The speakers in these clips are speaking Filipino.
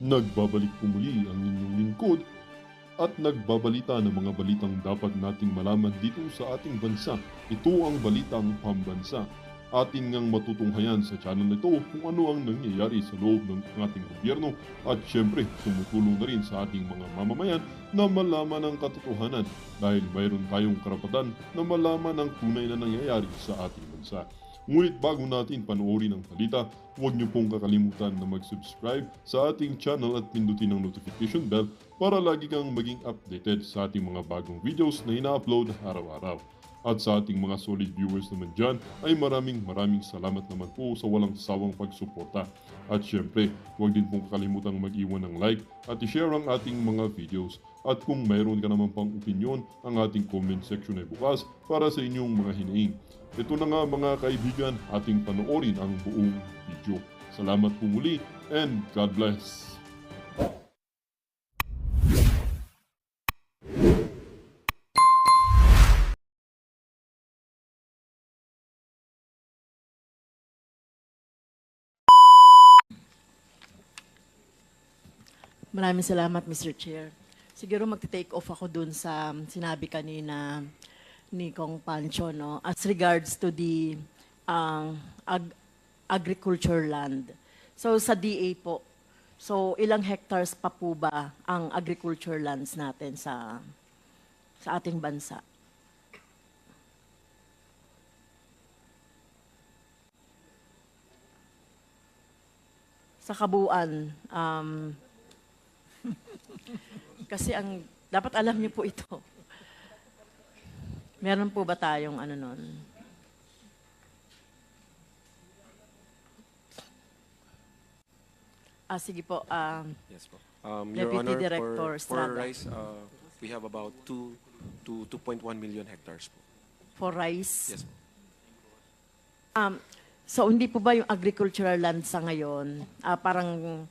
Nagbabalik po muli ang inyong lingkod at nagbabalita ng mga balitang dapat nating malaman dito sa ating bansa. Ito ang Balitang Pambansa. Ating ngang matutunghayan sa channel nito kung ano ang nangyayari sa loob ng ating gobyerno at syempre tumutulong na rin sa ating mga mamamayan na malaman ang katotohanan dahil mayroon tayong karapatan na malaman ang tunay na nangyayari sa ating bansa. Ngunit bago natin panoorin ang balita, huwag niyo pong kakalimutan na mag-subscribe sa ating channel at pindutin ang notification bell para lagi kang maging updated sa ating mga bagong videos na ina-upload araw-araw. At sa ating mga solid viewers naman dyan ay maraming salamat naman po sa walang sawang pagsuporta. At syempre, huwag din pong kakalimutan mag-iwan ng like at i-share ang ating mga videos. At kung mayroon ka naman pang opinion, ang ating comment section ay bukas para sa inyong mga hinaing. Ito na nga mga kaibigan, ating panoorin ang buong video. Salamat po muli and God bless! Maraming salamat, Mr. Chair. Siguro magte-take off ako dun sa sinabi kanina ni Kong Pancho, no? As regards to the agriculture land. So sa DA po, so ilang hectares pa po ba ang agriculture lands natin sa ating bansa? Sa kabuuan, kasi dapat alam niyo po ito. Meron po ba tayong ano nun? Sige po. Yes po. Your Deputy Honor, Director for Estrada. rice, we have about 2 to 2.1 million hectares po. For rice? Yes po. So hindi po ba yung agricultural land sa ngayon, parang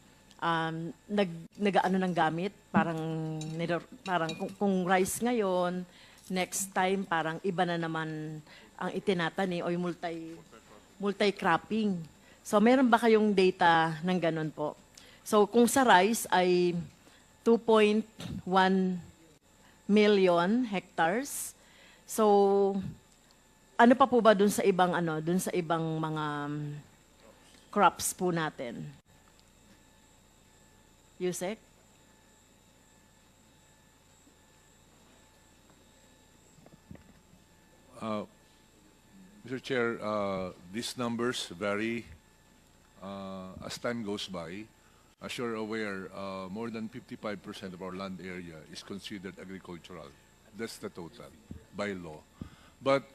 nag-ano ng gamit? Parang kung rice ngayon, next time parang iba na naman ang itinatani o yung multi-cropping. So meron ba kayong data ng ganun po? So kung sa rice ay 2.1 million hectares. So ano pa po ba dun sa ibang mga crops po natin? Yusek? Mr. Chair, these numbers vary as time goes by. As you're aware, more than 55% of our land area is considered agricultural. That's the total by law. But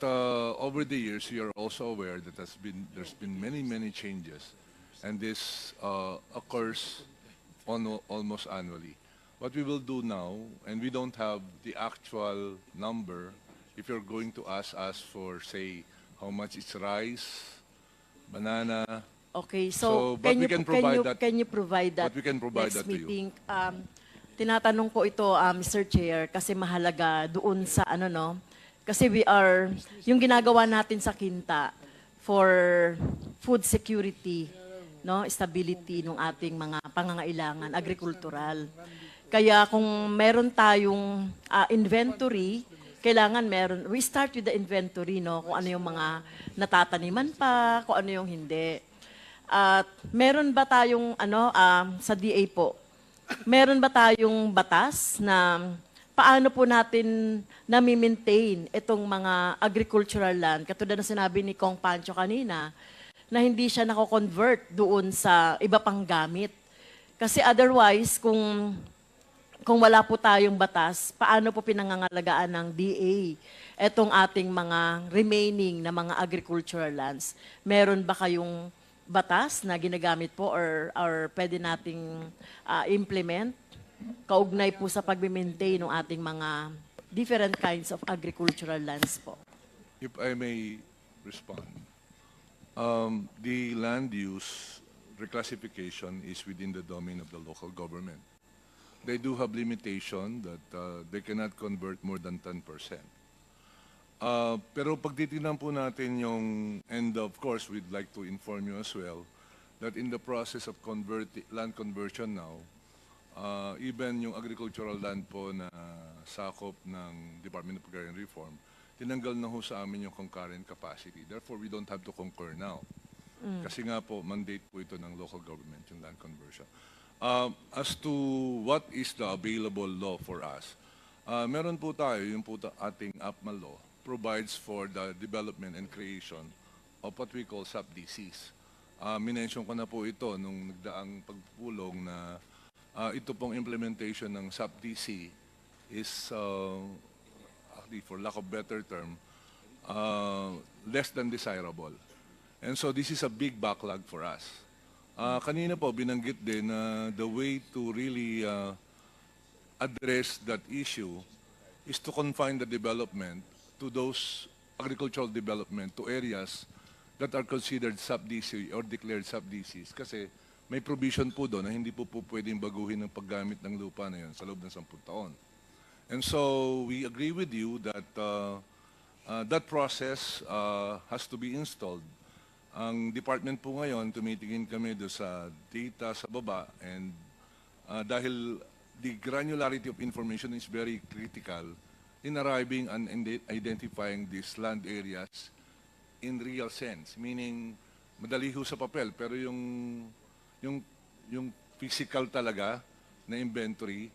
over the years, you are also aware that there's been many changes, and this occurs almost annually. What we will do now, and we don't have the actual number, if you're going to ask us for, say, how much is rice, banana. Okay, so But we can provide that. Can you provide that But we can provide next that to you. meeting? Tinatanong ko ito, Mr. Chair, kasi mahalaga doon sa kasi yung ginagawa natin sa Kinta for food security, no, stability ng ating mga pangangailangan agrikultural. Kaya kung meron tayong inventory, kailangan we start with the inventory, no, kung ano yung mga natataniman pa, kung ano yung hindi. At meron ba tayong sa DA po? Meron ba tayong batas na paano po natin nami-maintain itong mga agricultural land? Katulad na sinabi ni Kong Pancho kanina, na hindi siya nako-convert doon sa iba pang gamit. Kasi otherwise, kung wala po tayong batas, paano po pinangangalagaan ng DA etong ating mga remaining na mga agricultural lands? Meron ba kayong batas na ginagamit po or pwede nating implement kaugnay po sa pag-maintain ng ating mga different kinds of agricultural lands po? If I may respond. The land use reclassification is within the domain of the local government. They do have limitation that they cannot convert more than 10%. Pero pag titignan po natin yung, and of course, we'd like to inform you as well, that in the process of land conversion now, Even yung agricultural land po na sakop ng Department of Agrarian Reform, tinanggal na ho sa amin yung concurrent capacity. Therefore, we don't have to concur now. Kasi nga po, mandate po ito ng local government, yung land conversion. As to what is the available law for us, meron po tayo, yung po ating APMA law, provides for the development and creation of what we call sub-DCs. Minention ko na po ito nung nagdaang pagpulong na ito pong implementation ng sub-DC is, actually, for lack of better term, less than desirable. And so this is a big backlog for us. Kanina po, binanggit din na the way to really address that issue is to confine the development to those agricultural development to areas that are considered sub-DC or declared sub-DCs. Kasi may provision po doon na hindi po pwedeng baguhin ang paggamit ng lupa na yun sa loob ng 10 taon. And so we agree with you that that process has to be installed. Ang department po ngayon, tumitingin kami doon sa data sa baba, and dahil the granularity of information is very critical in arriving and identifying these land areas in real sense, meaning madali ho sa papel, pero yung physical talaga na inventory,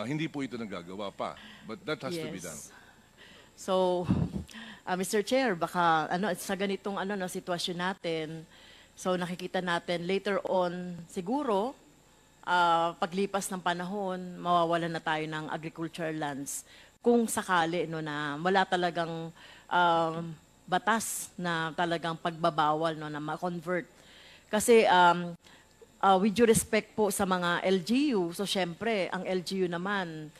hindi po ito nagagawa pa. But that has to be done. So, Mr. Chair, baka sa ganitong sitwasyon natin, so nakikita natin later on siguro paglipas ng panahon, mawawalan na tayo ng agricultural lands kung sakali na wala talagang batas na talagang pagbabawal na ma-convert. Kasi with due respect po sa mga LGU, so syempre, ang LGU naman,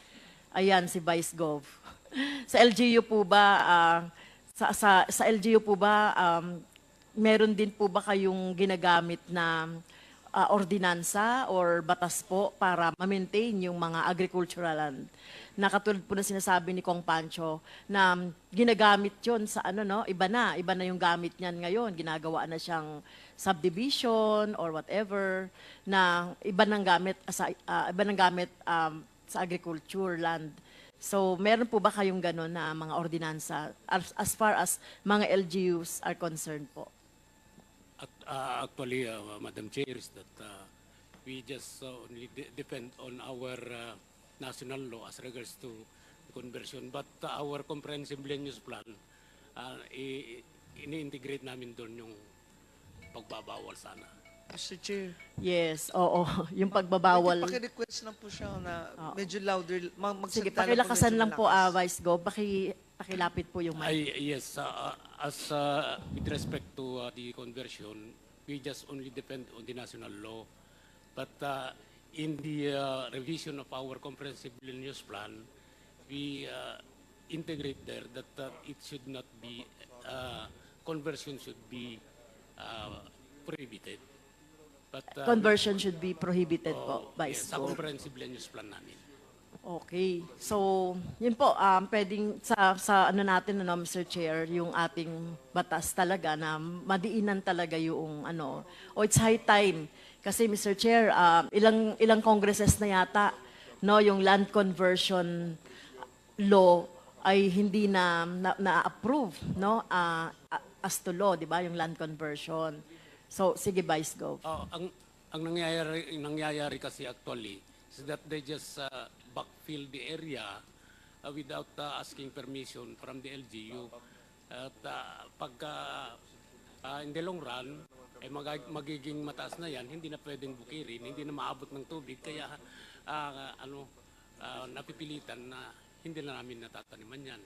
ayan si Vice Gov. Sa LGU po ba, sa LGU po ba, meron din po ba kayong ginagamit na ordinansa or batas po para ma-maintain yung mga agricultural land? Na katulad po na sinasabi ni Kong Pancho na ginagamit yon sa iba na yung gamit niyan ngayon, ginagawa na siyang subdivision or whatever, na iba nang gamit sa agriculture land. So, meron po ba kayong gano'n na mga ordinansa as far as mga LGUs are concerned po? Actually, Madam Chair, is that we just only depend on our national law as regards to conversion. But our comprehensive land use plan, ini-integrate namin doon yung pagbabawal sana. Mr. Chair, Yes, oo. Yung pagbabawal. pwede paki-request lang po siya na medyo louder. Sige, Magsalita pakilakasan lang po, malakas. Vice Gov. Pakilapit po yung mic. Yes, as with respect to the conversion, we just only depend on the national law. But in the revision of our comprehensive land use plan, we integrate there that it should not be, conversion should be prohibited. But, Conversion should be prohibited po, Vice yes, sa Gov. comprehensive land use plan namin. Okay. So, yun po, pwedeng sa natin, Mr. Chair, yung ating batas talaga na madiinan talaga yung it's high time. Kasi, Mr. Chair, ilang congresses na yata, yung land conversion law ay hindi na-approve, as to law, di ba, yung land conversion. So, sige, Vice Gov. Ang nangyayari kasi actually is that they just backfill the area without asking permission from the LGU. At in the long run, magiging mataas na yan, hindi na pwedeng bukirin, hindi na maabot ng tubig, kaya napipilitan na hindi na namin natataniman yan.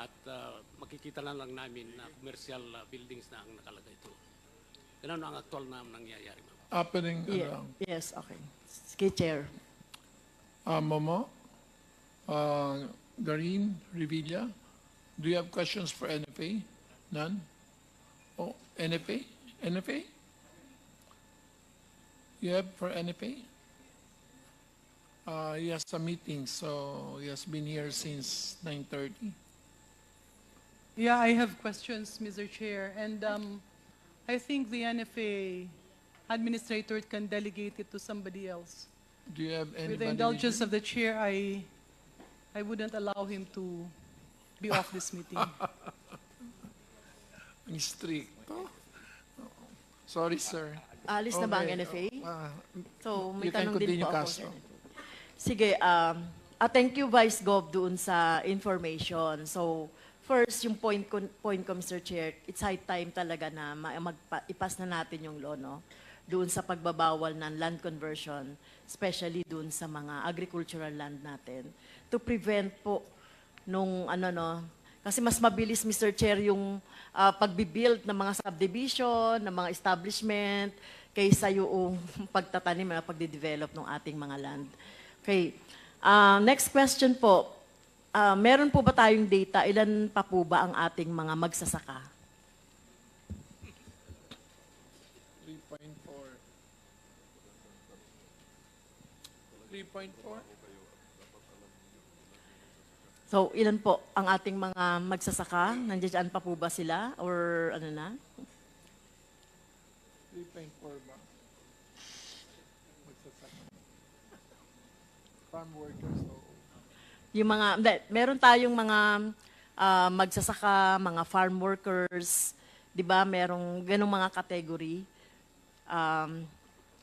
At makikita na lang namin na commercial buildings na ang nakalagay ito. Ganun ang actual na nangyayari, ma'am. Happening Yeah. Yes, okay. Sige, Chair. Momo, Garin, Revilla, do you have questions for NFA? None? Oh, NFA? NFA? You have for NFA? He has a meeting, so he has been here since 9:30. Yeah, I have questions, Mr. Chair. And I think the NFA administrator can delegate it to somebody else. Do you have With the anybody? indulgence of the chair, I wouldn't allow him to be off this meeting. Ang strict. Sorry, sir. Alis na ba ang Okay. NFA? Ah, So, may You can tanong din continue, po ako. Castro. Sige, thank you, Vice Gov, doon sa information. So, first, yung point ko, Mr. Chair, it's high time talaga na ipas na natin yung law, no? Doon sa pagbabawal ng land conversion, especially doon sa mga agricultural land natin. To prevent po nung kasi mas mabilis, Mr. Chair, yung pagbibuild ng mga subdivision, ng mga establishment, kaysa yung pagtatanim na pagde-develop ng ating mga land. Okay. Next question po. Meron po ba tayong data? Ilan pa po ba ang ating mga magsasaka? 3.4. 3.4? So, ilan po ang ating mga magsasaka? Nandiyan pa po ba sila? Or ano na? 3.4 ba? Magsasaka. Farm workers, oo. Yung mga, meron tayong mga magsasaka, mga farm workers, di ba? Merong ganong mga category.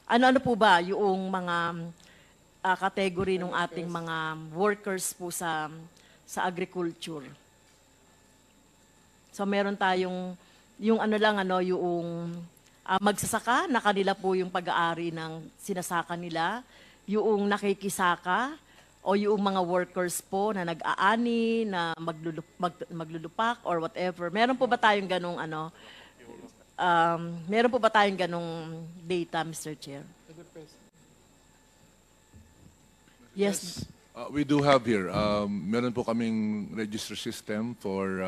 Ano-ano po ba yung mga category ng ating mga workers po sa agriculture? So meron tayong yung yung magsasaka na kanila po yung pag-aari ng sinasaka nila, yung nakikisaka o yung mga workers po na nag-aani, na maglulupak or whatever. Meron po ba tayong ganong meron po ba tayong ganong data, Mr. Chair? Yes. We do have here, meron po kaming register system for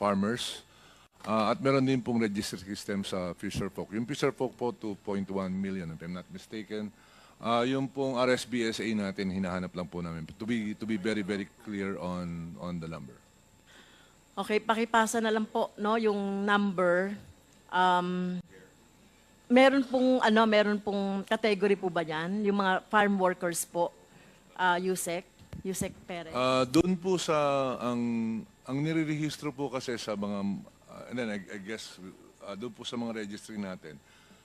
farmers. At meron din pong register system sa Fisherfolk. Yung Fisherfolk po, 2.1 million, if I'm not mistaken. Yung pong RSBSA natin, hinahanap lang po namin. To be very, very clear on the number. Okay, pakipasa na lang po, no, yung number. Meron pong category po ba yan? Yung mga farm workers po, Yusek Perez. Doon po sa, ang nirerehistro po kasi sa mga, and then I guess, doon po sa mga registry natin,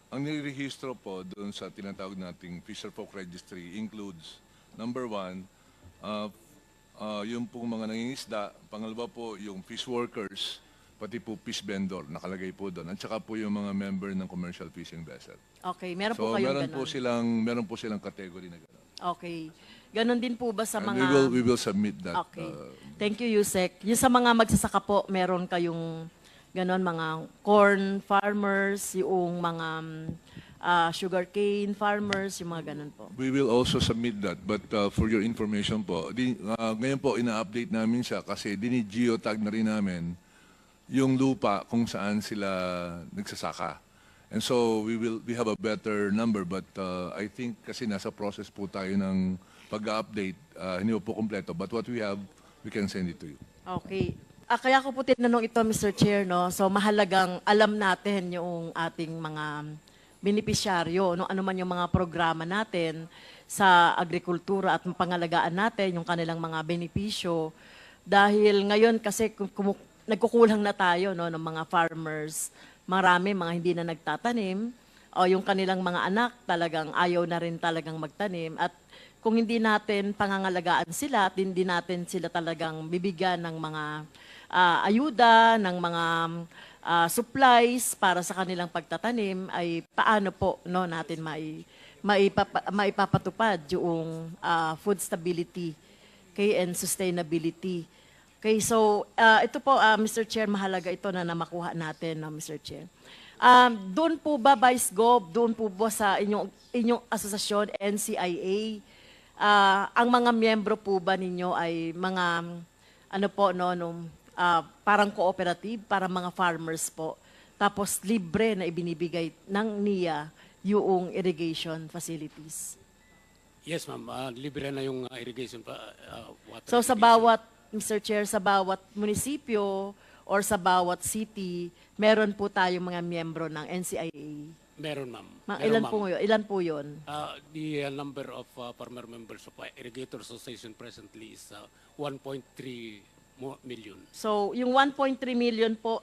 ang nirerehistro po doon sa tinatawag nating Fisherfolk Registry includes, number one, yung pong mga nangingisda, pangalawa po yung fish workers, pati po fish vendor, nakalagay po doon. At saka po yung mga member ng commercial fishing vessel. Okay, meron So po kayong meron po silang category na gano'n. Okay. Ganon din po ba sa And mga... we will submit that. Okay. Thank you, Yusek. Yung sa mga magsasaka po, meron kayong ganon, mga corn farmers, yung mga sugarcane farmers, yung mga ganon po. We will also submit that. But for your information po, ngayon po ina-update namin siya kasi dini-geotag na rin namin yung lupa kung saan sila nagsasaka. And so we have a better number, but I think kasi nasa process po tayo ng pag-update, hindi po kompleto. But what we have, we can send it to you. Okay. Kaya ko po tinanong ito, Mr. Chair, no? So mahalagang alam natin yung ating mga benepisyaryo, no? Ano man yung mga programa natin sa agrikultura at pangalagaan natin yung kanilang mga benepisyo. Dahil ngayon kasi nagkukulang na tayo, no, ng mga farmers. Marami mga hindi na nagtatanim o yung kanilang mga anak talagang ayaw na rin talagang magtanim. At kung hindi natin pangangalagaan sila at hindi natin sila talagang bibigyan ng mga ayuda, ng mga supplies para sa kanilang pagtatanim, ay paano po, no, natin maipapatupad yung food stability, okay, and sustainability. Okay, so ito po, Mr. Chair, mahalaga ito na makuha natin, no, Mr. Chair. Doon po ba, Vice Gov, doon po ba sa inyong asosasyon, NCIA, ang mga miyembro po ba ninyo ay mga, parang cooperative, para mga farmers po, tapos libre na ibinibigay ng NIA yung irrigation facilities? Yes, ma'am. Libre na yung irrigation water. So sa irrigation. bawat, Mr. Chair, sa bawat munisipyo or sa bawat city, meron po tayong mga miyembro ng NCIA. Meron, ma'am. Ilan Meron, po ma'am. yun? Ilan po yun? The number of farmer members of Irrigator Association presently is 1.3 million. So, yung 1.3 million po,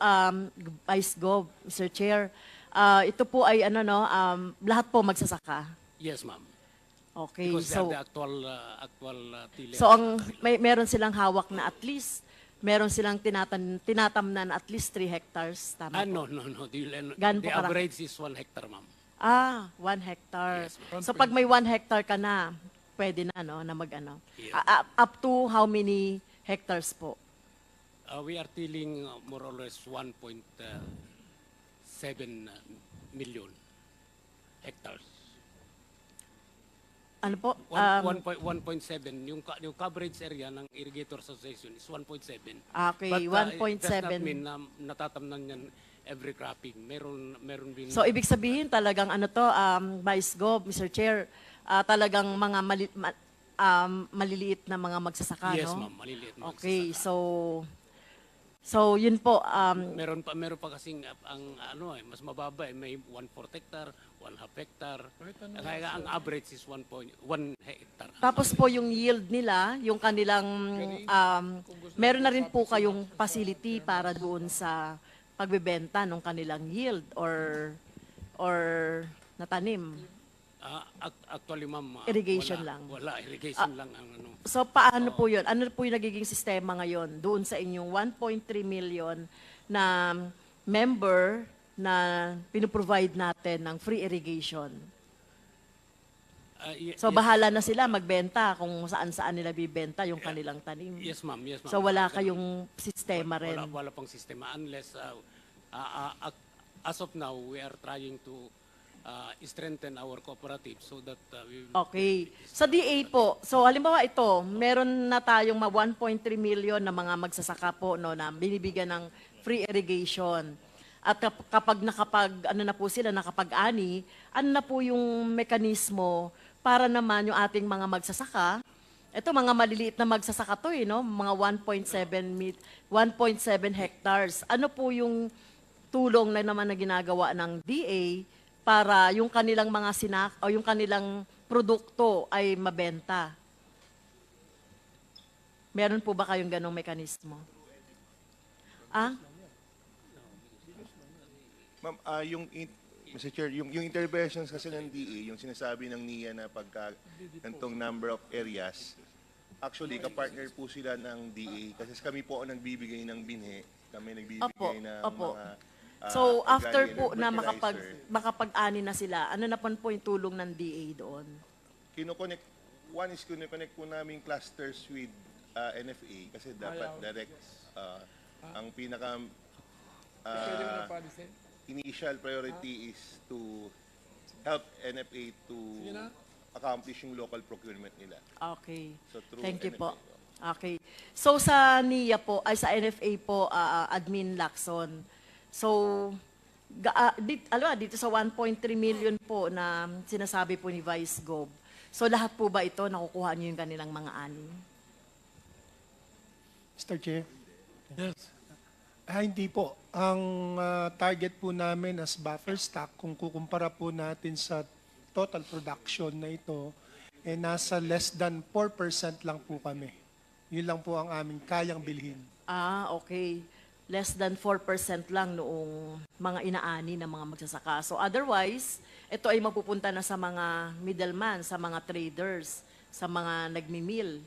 Vice Gov, Mr. Chair, ito po ay ano no, lahat po magsasaka. Yes, ma'am. Okay, Because they so are the actual tillers. so meron silang hawak na at least meron silang tinatamnan at least 3 hectares, tama po? No. Gaano The po karami? average is 1 hectare, ma'am. 1 hectare. Yes, So pag may 1 hectare ka na, pwede na no, na mag-ano. Yeah. Up to how many hectares po? We are tilling more or less 1.7 million hectares. Ano po? 1.7. Yung coverage area ng Irrigator Association is 1.7. Okay, But, 1.7. it does not mean na natatamnan yan every cropping. Meron din. So, ibig sabihin talagang ano to, Vice Gov, Mr. Chair, talagang mga maliliit na mga magsasaka, Yes, no? ma'am. Maliliit na Okay, magsasaka. so yun po, Meron pa kasing mas mababa may 1/4 hectare, 1/2 hectare. Kaya ang average is 1 hectare. tapos po yung yield nila, yung kanilang, meron na rin po kayong facility para doon sa pagbebenta ng kanilang yield or natanim. Actually, ma'am, Irrigation wala, lang. Wala, irrigation lang ang ano. So paano po yun? Ano po yung nagiging sistema ngayon doon sa inyong 1.3 million na member na pinoprovide natin ng free irrigation? So bahala na sila magbenta kung saan-saan nila bibenta yung kanilang tanim. Yes, ma'am. Yes, ma'am. So wala kayong sistema rin. Wala pang sistema unless as of now we are trying to strengthen our cooperative so that we will Okay. Sa DA po, so halimbawa ito, meron na tayong 1.3 million na mga magsasaka po no, na binibigyan ng free irrigation. At kapag ano na po sila, nakapag-ani, ano na po yung mekanismo para naman yung ating mga magsasaka. Ito, mga maliliit na magsasaka to, no? Mga 1.7 hectares. Ano po yung tulong na naman na ginagawa ng DA para yung kanilang mga o yung kanilang produkto ay mabenta? Meron po ba kayong ganong mekanismo? Ma'am, Mr. Chair, yung interventions kasi ng DA, yung sinasabi ng NIA na pagka gantong number of areas, actually, kapartner po sila ng DA kasi kami po ang nagbibigay ng binhe, kami nagbibigay ng mga So, after organic po na fertilizer. makapag-ani na sila, ano na po yung tulong ng DA doon? One is kinoconnect po namin clusters with NFA kasi dapat direct ang pinaka initial priority is to help NFA to accomplish yung local procurement nila. Okay. So, through Thank you po. NFA. Okay. So, sa NIA po, ay sa NFA po, Admin Lacson. So, dito sa 1.3 million po na sinasabi po ni Vice Gov, so lahat po ba ito nakukuha niyo yung kanilang mga ani? Mr. Chair? Yes. Hindi po. Ang target po namin as buffer stock, kung kukumpara po natin sa total production na ito, nasa less than 4% lang po kami. Yun lang po ang aming kayang bilhin. Okay. Less than 4% lang noong mga inaani ng mga magsasaka. So otherwise, ito ay mapupunta na sa mga middleman, sa mga traders, sa mga nagmi-mill.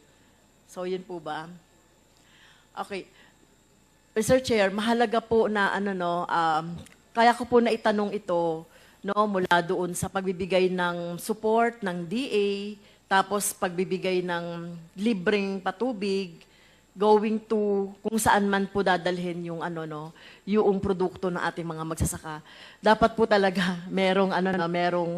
So yun po ba? Okay. Mr. Chair, mahalaga po na kaya ko po na itanong ito mula doon sa pagbibigay ng support ng DA, tapos pagbibigay ng libreng patubig, going to kung saan man po dadalhin yung yung produkto ng ating mga magsasaka. Dapat po talaga merong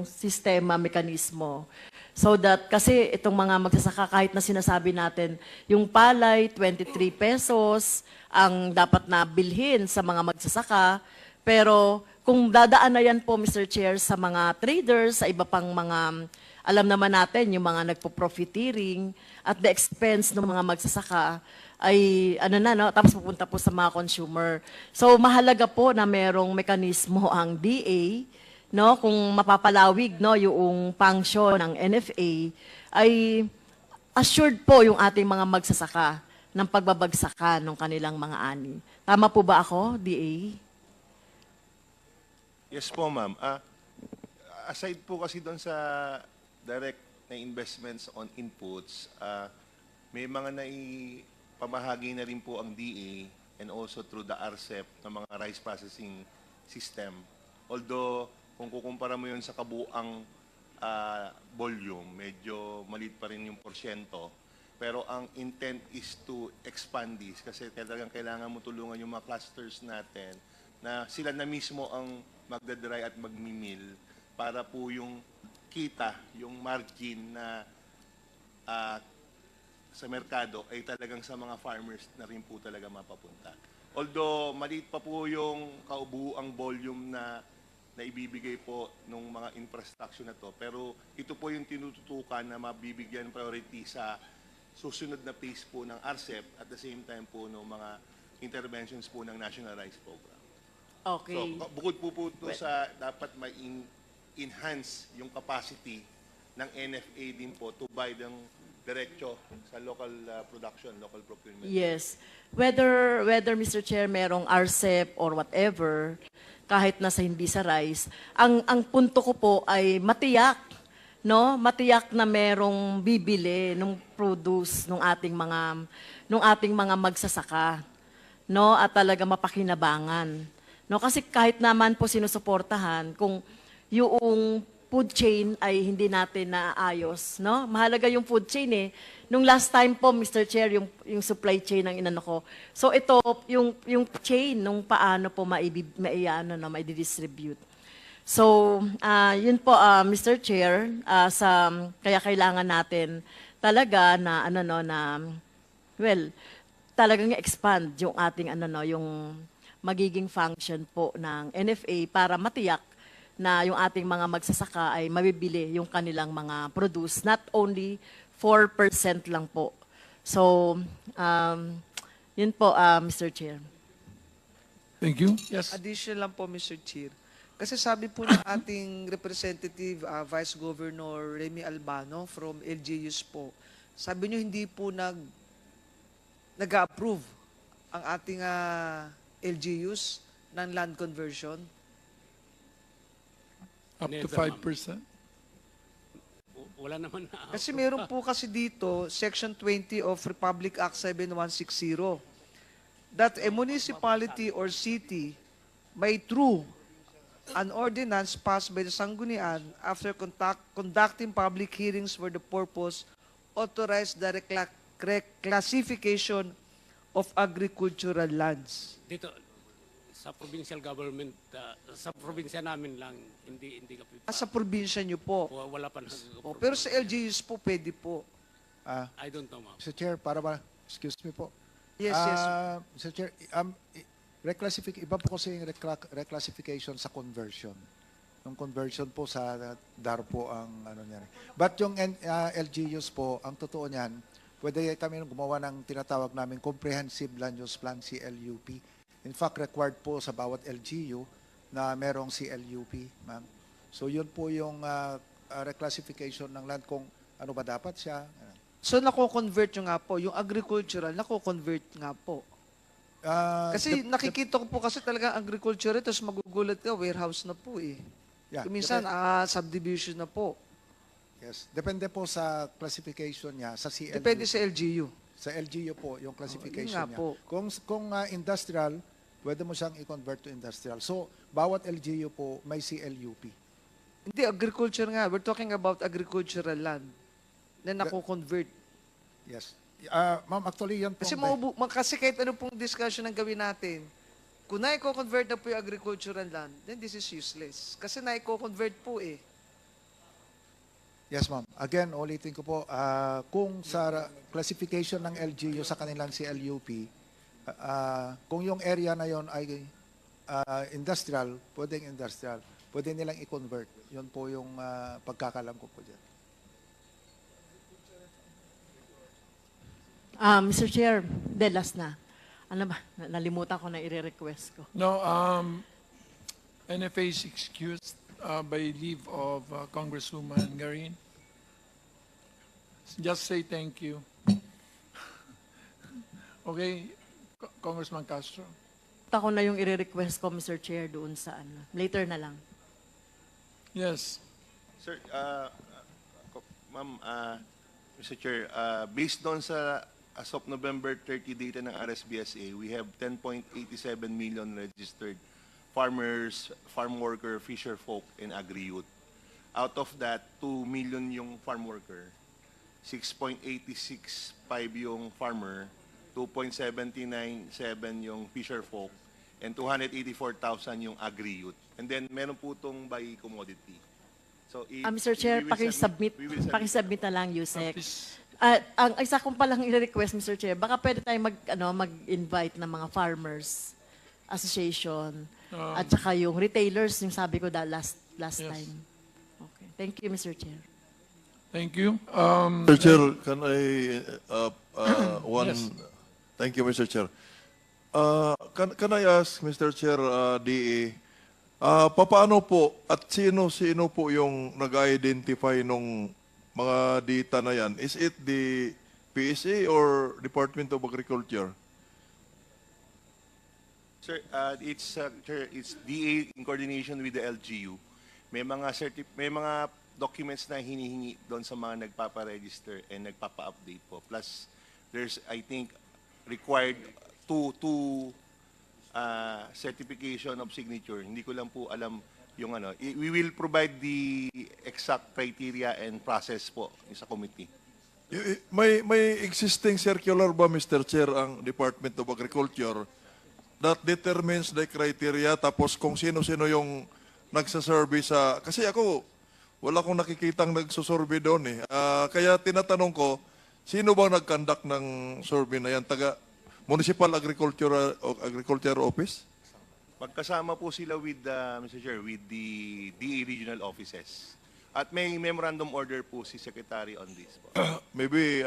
sistema, mekanismo. So that kasi itong mga magsasaka, kahit na sinasabi natin, yung palay 23 pesos ang dapat na bilhin sa mga magsasaka, pero kung dadaan na yan po, Mr. Chair, sa mga traders, sa iba pang mga, alam naman natin, yung mga nagpo-profiteering at the expense ng mga magsasaka, ay tapos pupunta po sa mga consumer. So mahalaga po na merong mekanismo ang DA no, kung mapapalawig, no, yung function ng NFA, ay assured po yung ating mga magsasaka ng pagbabagsakan ng kanilang mga ani. Tama po ba ako, DA? Yes po, ma'am. Aside po kasi doon sa direct na investments on inputs, may mga naipamahagi na rin po ang DA and also through the RCEP ng mga rice processing system. Although, kung kukumpara mo yun sa kabuang volume, medyo maliit pa rin yung porsyento. Pero ang intent is to expand this kasi talagang kailangan mo tulungan yung mga clusters natin na sila na mismo ang magdadry at magmimil para po yung kita, yung margin na sa merkado ay talagang sa mga farmers na rin po talaga mapapunta. Although maliit pa po yung kaubuang volume na ibibigay po ng mga infrastructure na to, pero ito po yung tinututukan na mabibigyan priority sa susunod na phase po ng RCEP at the same time po ng mga interventions po ng National Rice Program. Okay. So, bukod po ito sa dapat enhance yung capacity ng NFA din po to buy ng diretso sa local production, local procurement. Yes. Whether Mr. Chair merong RCEP or whatever, kahit nasa hindi sa rice, ang punto ko po ay matiyak, no? Matiyak na merong bibili ng produce ng ating mga magsasaka, no? At talaga mapakinabangan. No, kasi kahit naman po sinusuportahan kung yung food chain ay hindi natin naayos, no? Mahalaga yung food chain eh. Nung last time po, Mr. Chair, yung supply chain ang inano ko. So ito, yung chain, nung paano po mai-distribute. So, yun po, Mr. Chair, kaya kailangan natin talaga na, talagang expand yung ating, yung magiging function po ng NFA para matiyak na yung ating mga magsasaka ay mabibili yung kanilang mga produce, not only 4% lang po. So, yun po, Mr. Chair. Thank you. Yes. Addition lang po, Mr. Chair. Kasi sabi po ng ating representative, Vice Governor Remy Albano from LGUs po, sabi niyo hindi po nag-approve ang ating LGUs ng land conversion. Up to Never, ma'am. 5%? Wala naman na. Kasi meron po kasi dito, Section 20 of Republic Act 7160, that a municipality or city may through an ordinance passed by the Sanggunian after conducting public hearings for the purpose authorize the reclassification of agricultural lands. Dito, sa provincial government, sa probinsya namin lang, hindi ka Sa probinsya nyo po. wala pa na. Pero sa LGUs po, pwede po. I don't know, ma'am. Mr. Chair, excuse me po. Yes, yes. Mr. Chair, iba po kasi yung reclassification sa conversion. Yung conversion po sa DAR po ang ano niya. But yung LGUs po, ang totoo niyan, pwede kami gumawa ng tinatawag namin Comprehensive Land Use Plan, CLUP. In fact, required po sa bawat LGU na merong CLUP, ma'am. So yun po yung reclassification ng land kung ano ba dapat siya. So nako-convert nyo nga po. Yung agricultural, nako-convert nga po. Kasi nakikita ko po kasi talaga agriculture, tapos magugulat ka, warehouse na po eh. Yeah, Minsan, subdivision na po. Yes, depende po sa classification niya sa CLU. Depende sa LGU. Sa LGU po yung classification yun nga niya. po. Kung industrial, pwede mo siyang i-convert to industrial. So, bawat LGU po may CLUP. Hindi, agriculture nga. We're talking about agricultural land na nako-convert. Yes. Ma'am, actually yan po. Kasi kahit ano pong discussion ang gawin natin, kung na-convert na po yung agricultural land, then this is useless. Kasi na-convert po eh. Yes, ma'am. Again, ulitin ko po, kung sa classification ng LGU sa kanilang CLUP, kung yung area na yon ay industrial, pwedeng industrial, pwede nilang i-convert. Yun po yung pagkakalam ko po dyan. Mr. Chair, last na. Ano ba? Nalimutan ko na i-request ko. No, NFA is excused. by leave of Congresswoman Garin. Just say thank you. Okay, Congressman Castro. Ako na yung i-request ko, Mr. Chair, doon sa ano. Later na lang. Yes. Sir, ma'am, Mr. Chair, based doon sa as of November 30 data ng RSBSA, we have 10.87 million registered farmers, farm worker, fisher folk, and agri-youth. Out of that, 2 million yung farm worker, 6.865 yung farmer, 2.797 yung fisher folk, and 284,000 yung agri-youth. And then, meron po itong by commodity. So, Mr. Chair, we will pakisubmit we will submit. pakisubmit na lang, Yusek. Please. Ang isa kong palang i-request, Mr. Chair, baka pwede tayong mag-invite ng mga farmers association at saka yung retailers, yung sabi ko last Yes. time. Okay. Thank you, Mr. Chair. Thank you. Mr. Chair, can I, Yes. thank you, Mr. Chair. Can I ask, Mr. Chair, DE, papaano po at sino po yung nag-identify nung mga data na yan? Is it the PSA or Department of Agriculture? Sir, it's DA in coordination with the LGU. May mga documents na hinihingi doon sa mga nagpapa-register and nagpapa-update po. Plus, there's, I think, required two certification of signature. Hindi ko lang po alam yung ano. We will provide the exact criteria and process po sa committee. May existing circular ba, Mr. Chair, ang Department of Agriculture that determines the criteria tapos kung sino-sino yung nagsasurvey sa... Kasi ako, wala akong nakikitang nagsusurvey doon eh. Kaya tinatanong ko, sino bang nag-conduct ng survey na yan? Taga Municipal Agriculture Office? Magkasama po sila with, Mr. Chair, with the DA regional offices. At may memorandum order po si Secretary on this po. Maybe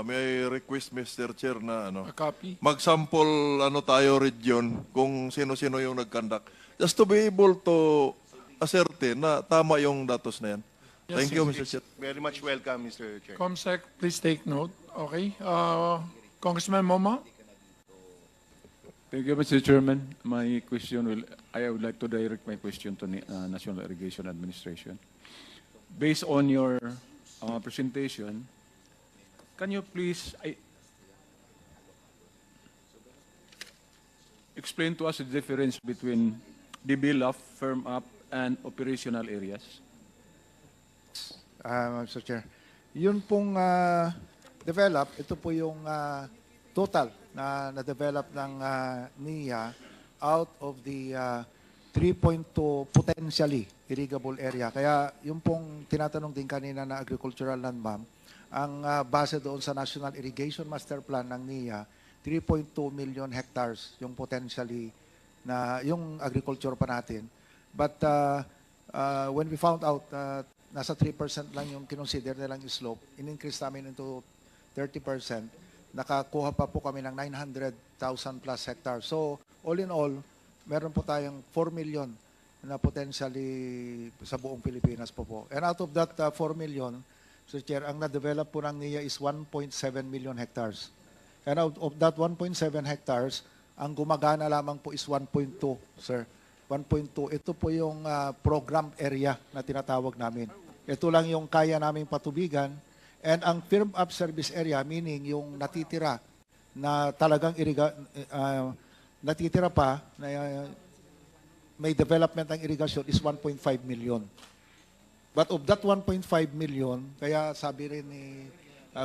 may request, Mr. Chair, na A copy. mag-sample tayo region kung sino-sino yung nag-conduct. Just to be able to ascertain na tama yung datos na yan. Yes, Thank you, yes, Mr. Chair. Very much welcome, Mr. Chair. Comsec, please take note. Okay. Congressman Moma. Thank you, Mr. Chairman. I would like to direct my question to National Irrigation Administration. Based on your presentation, can you please explain to us the difference between develop, firm up, and operational areas? Mr. Chair. Yun pong develop, ito po yung total na na-develop ng NIA out of the 3.2 potentially irrigable area. Kaya yung pong tinatanong din kanina na agricultural land, ma'am, ang base doon sa National Irrigation Master Plan ng NIA, 3.2 million hectares yung potentially na yung agriculture pa natin. But when we found out nasa 3% lang yung kinonsider nilang slope, in-increase namin into 30%, nakakuha pa po kami ng 900,000 plus hectares. So, all in all, meron po tayong 4 million na potentially sa buong Pilipinas po. And out of that 4 million, Sir Chair, ang na-develop po ng NIA is 1.7 million hectares. And out of that 1.7 hectares, ang gumagana lamang po is 1.2, sir. 1.2. Ito po yung program area na tinatawag namin. Ito lang yung kaya naming patubigan. And ang firm up service area, meaning yung natitira na talagang natitira pa na may development ng irigasyon is 1.5 million. But of that 1.5 million, kaya sabi rin ni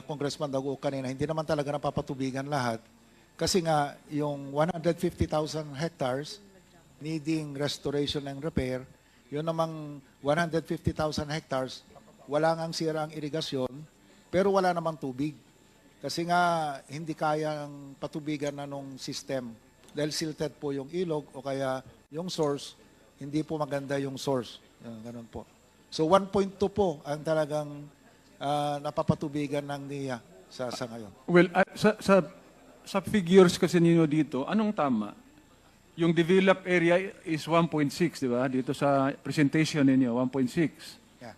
Congressman Dago kanina, hindi naman talaga napapatubigan lahat. Kasi nga, yung 150,000 hectares needing restoration and repair, yun namang 150,000 hectares, wala ngang sira ang irigasyon, pero wala namang tubig. Kasi nga, hindi kayang patubigan na nung system. Dahil silted po yung ilog o kaya yung source, hindi po maganda yung source. Ganun po. So 1.2 po ang talagang napapatubigan ng NIA sa ngayon. Well, sa figures kasi ninyo dito, anong tama? yung developed area is 1.6, di ba? Dito sa presentation ninyo, 1.6. Yeah.